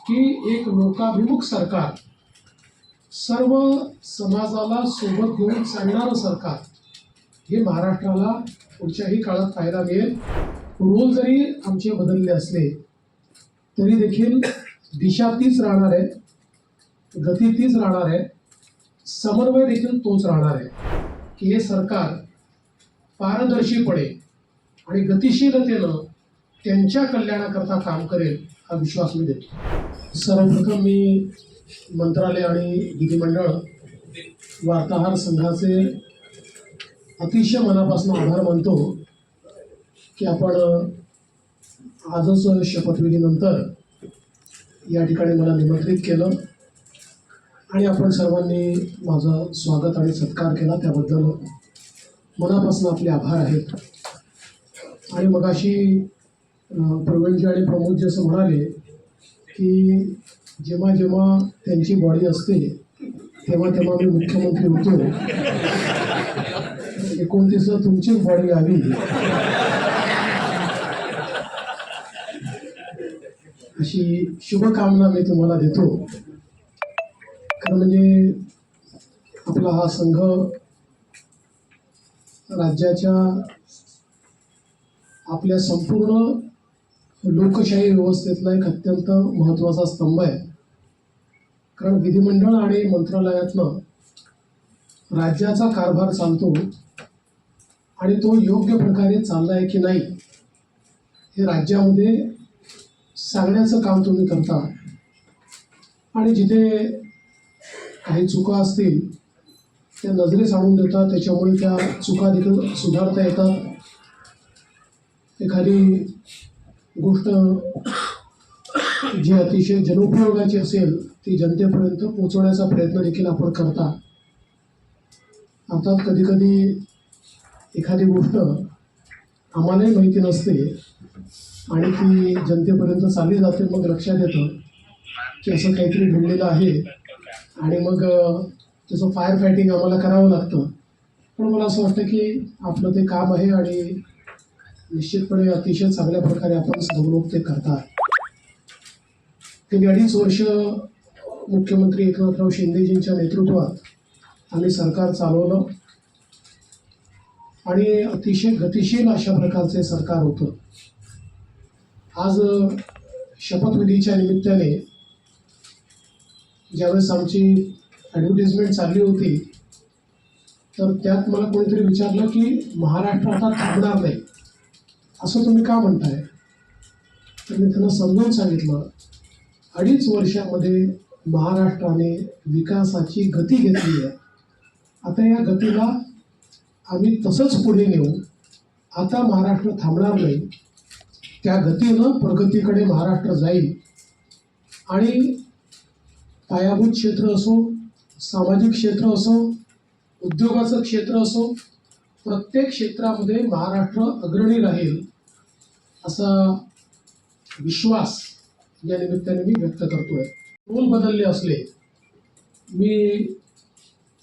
की एक लोकाभिमुख सरकार, सर्व समाजाला सोबत घेऊन चालणारं सरकार हे महाराष्ट्राला पुढच्याही काळात पाहायला मिळेल. रोल जरी आमचे बदलले असले तरी देखील दिशा तीच राहणार आहे, गती तीच राहणार आहे, समन्वय देखील तोच राहणार आहे की हे सरकार पारदर्शीपणे आणि गतिशीलतेनं त्यांच्या कल्याणाकरता काम करेल हा विश्वास मी देतो. सर्वप्रथम मी मंत्रालय आणि विधिमंडळ वार्ताहर संघाचे अतिशय मनापासून आभार मानतो की आपण आजच शपथविधीनंतर या ठिकाणी मला निमंत्रित केलं आणि आपण सर्वांनी माझं स्वागत आणि सत्कार केला, त्याबद्दल मनापासून आपले आभार आहेत. आणि मगाशी प्रवीणजी आणि प्रमोदजी असं म्हणाले की जेव्हा जेव्हा त्यांची बॉडी असते तेव्हा तेव्हा मी मुख्यमंत्री होतो. 29 तुमची बॉडी आली अशी शुभकामना मी तुम्हाला देतो. खरं म्हणजे आपला हा संघ राज्याच्या आपल्या संपूर्ण लोकशाही व्यवस्थेतला एक अत्यंत महत्त्वाचा स्तंभ आहे. कारण विधिमंडळ आणि मंत्रालयातनं राज्याचा कारभार चालतो आणि तो योग्य प्रकारे चालला आहे की नाही हे राज्यामध्ये सांगण्याचं काम तुम्ही करता. आणि जिथे काही चुका असतील त्या नजरेस आणून देतात, त्याच्यामुळे त्या चुका देखील सुधारता येतात. एखादी गोष्ट जी अतिशय जनोपयोगाची असेल ती जनतेपर्यंत पोहोचवण्याचा प्रयत्न देखील आपण करता. अर्थात कधीकधी एखादी गोष्ट आम्हालाही माहिती नसते आणि ती जनतेपर्यंत चालली जाते, मग लक्षात येतं की असं काहीतरी घडलेलं आहे आणि मग त्याचं फायर फायटिंग आम्हाला करावं लागतं. पण मला असं वाटतं की आपलं ते काम आहे आणि निश्चितपणे अतिशय चांगल्या प्रकारे आपण सर्व लोक ते करतात. गेली 2.5 वर्ष मुख्यमंत्री एकनाथराव शिंदेजींच्या नेतृत्वात आम्ही सरकार चालवलं आणि अतिशय गतिशील अशा प्रकारचे सरकार होतं. आज शपथविधीच्या निमित्ताने ज्यावेळेस आमची ॲडव्हर्टिजमेंट चालली होती तर त्यात मला कोणीतरी विचारलं की महाराष्ट्र आता थांबणार नाही असं तुम्ही का म्हणताय. तर मी त्यांना समजावून सांगितलं 2.5 वर्षामध्ये महाराष्ट्राने विकासाची गती घेतली आहे. आता या गतीला आम्ही तसंच पुढे नेऊ. आता महाराष्ट्र थांबणार नाही, त्या गतीनं प्रगतीकडे महाराष्ट्र जाईल. आणि पायाभूत क्षेत्र असो, सामाजिक क्षेत्र असो, उद्योगाचं क्षेत्र असो, प्रत्येक क्षेत्रामध्ये महाराष्ट्र अग्रणी राहील असा विश्वास या निमित्ताने मी व्यक्त करतोय. रोल बदलले असले, मी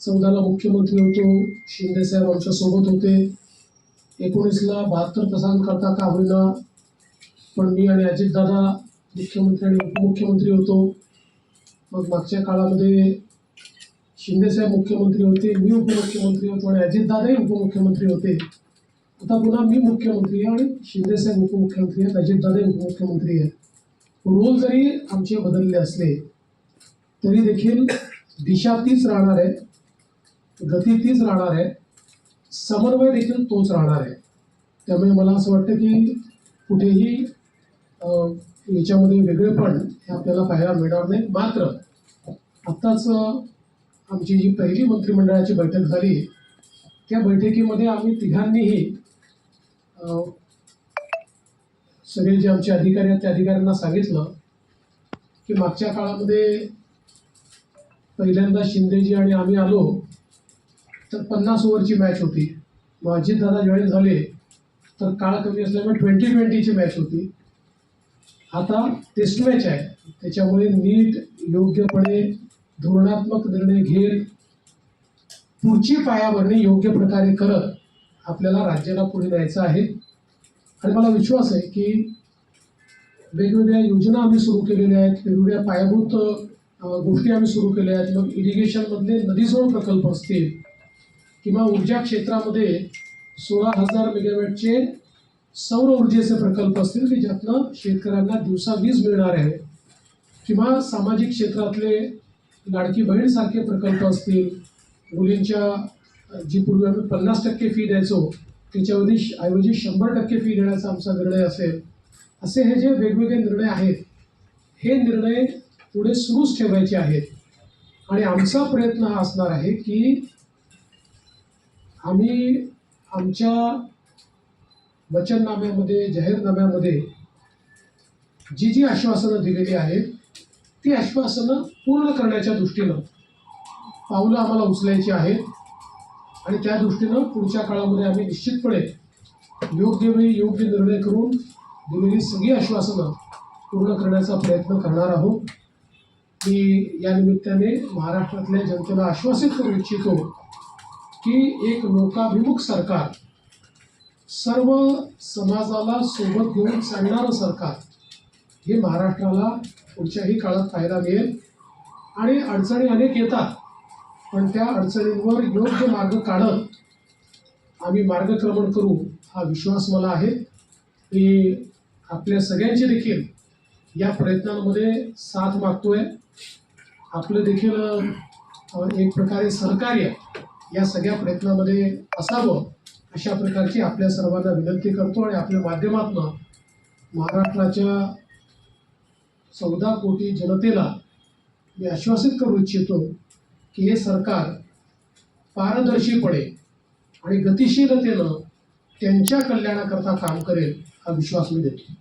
14ला मुख्यमंत्री होतो, शिंदेसाहेब आमच्यासोबत होते, 19ला 72 तासांकरता का होईना पण मी आणि अजितदादा मुख्यमंत्री आणि उपमुख्यमंत्री होतो. मग मागच्या काळामध्ये शिंदेसाहेब मुख्यमंत्री होते, मी उपमुख्यमंत्री होतो आणि अजितदादाही उपमुख्यमंत्री होते. आता पुन्हा मी मुख्यमंत्री आहे आणि शिंदेसाहेब उपमुख्यमंत्री आहेत, अजितदादाही उपमुख्यमंत्री आहेत. रोल जरी आमचे बदलले असले तरी देखील दिशा तीच राहणार आहे, गती तीच राहणार आहे, समन्वय देखील तोच राहणार आहे. त्यामुळे मला असं वाटतं की कुठेही याच्यामध्ये वेगळेपण हे आपल्याला पाहायला मिळणार नाही. मात्र आत्ताच आमची जी पहिली मंत्रिमंडळाची बैठक झाली त्या बैठकीमध्ये आम्ही तिघांनीही सगळे जे आमचे अधिकारी आहेत त्या अधिकाऱ्यांना सांगितलं की मागच्या काळामध्ये पहिल्यांदा शिंदेजी आणि आम्ही आलो तर 50 ओव्हरची मॅच होती. मग अजितदादा जॉईन झाले तर काळ कमी असल्यामुळे 20-20ची मॅच होती. आता टेस्ट मॅच आहे, त्याच्यामुळे नीट योग्यपणे धोरणात्मक निर्णय घेत पुढची पायाभरणी योग्य प्रकारे करत आपल्याला राज्याला पुढे न्यायचं आहे. आणि मला विश्वास आहे की वेगवेगळ्या योजना आम्ही सुरू केलेल्या आहेत, वेगवेगळ्या पायाभूत गोष्टी आम्ही सुरू केल्या आहेत. मग इरिगेशनमधले नदीजोड प्रकल्प असतील किंवा ऊर्जा क्षेत्रामध्ये 16,000 मेगावॅटचे सौर ऊर्जेचे प्रकल्प असतील की ज्यातनं शेतकऱ्यांना दिवसा वीज मिळणार आहे, किंवा सामाजिक क्षेत्रातले लाडकी बहीणसारखे प्रकल्प असतील, मुलींच्या जी पूर्वी आम्ही 50% फी द्यायचो त्याच्याऐवजी 100% फी देण्याचा आमचा निर्णय असेल. असे हे जे वेगवेगळे निर्णय आहेत, हे निर्णय पुढे सुरूच ठेवायचे आहेत. आणि आमचा प्रयत्न हा असणार आहे की आम्ही आमच्या वचननाम्यामध्ये, जाहीरनाम्यामध्ये जी जी आश्वासनं दिलेली आहेत ती आश्वासनं पूर्ण करण्याच्या दृष्टीनं पावलं आम्हाला उचलायची आहेत. आणि त्या दृष्टीनं पुढच्या काळामध्ये आम्ही निश्चितपणे योग्य वेळी योग्य निर्णय करून दिलेली सगळी आश्वासनं पूर्ण करण्याचा प्रयत्न करणार आहोत. मी या निमित्ताने महाराष्ट्रातल्या जनतेला आश्वासित करू इच्छितो की एक लोकाभिमुख सरकार, सर्व समाजाला सोबत घेऊन चालणारं सरकार हे महाराष्ट्राला पुढच्याही काळात पाहायला मिळेल. आणि अडचणी अनेक येतात, पण त्या अडचणींवर योग्य मार्ग काढत आम्ही मार्गक्रमण करू हा विश्वास मला आहे. मी आपल्या सगळ्यांची देखील या प्रयत्नांमध्ये साथ मागतोय. आपलं देखील एक प्रकारे सहकार्य या सगळ्या प्रयत्नामध्ये असावं अशा प्रकारची आपल्या सर्वांना विनंती करतो. आणि आपल्या माध्यमातून महाराष्ट्राच्या 14 कोटी जनतेला मी आश्वासित करू इच्छितो की हे सरकार पारदर्शीपणे आणि गतिशीलतेनं त्यांच्या कल्याणाकरता काम करेल हा विश्वास मी देतो.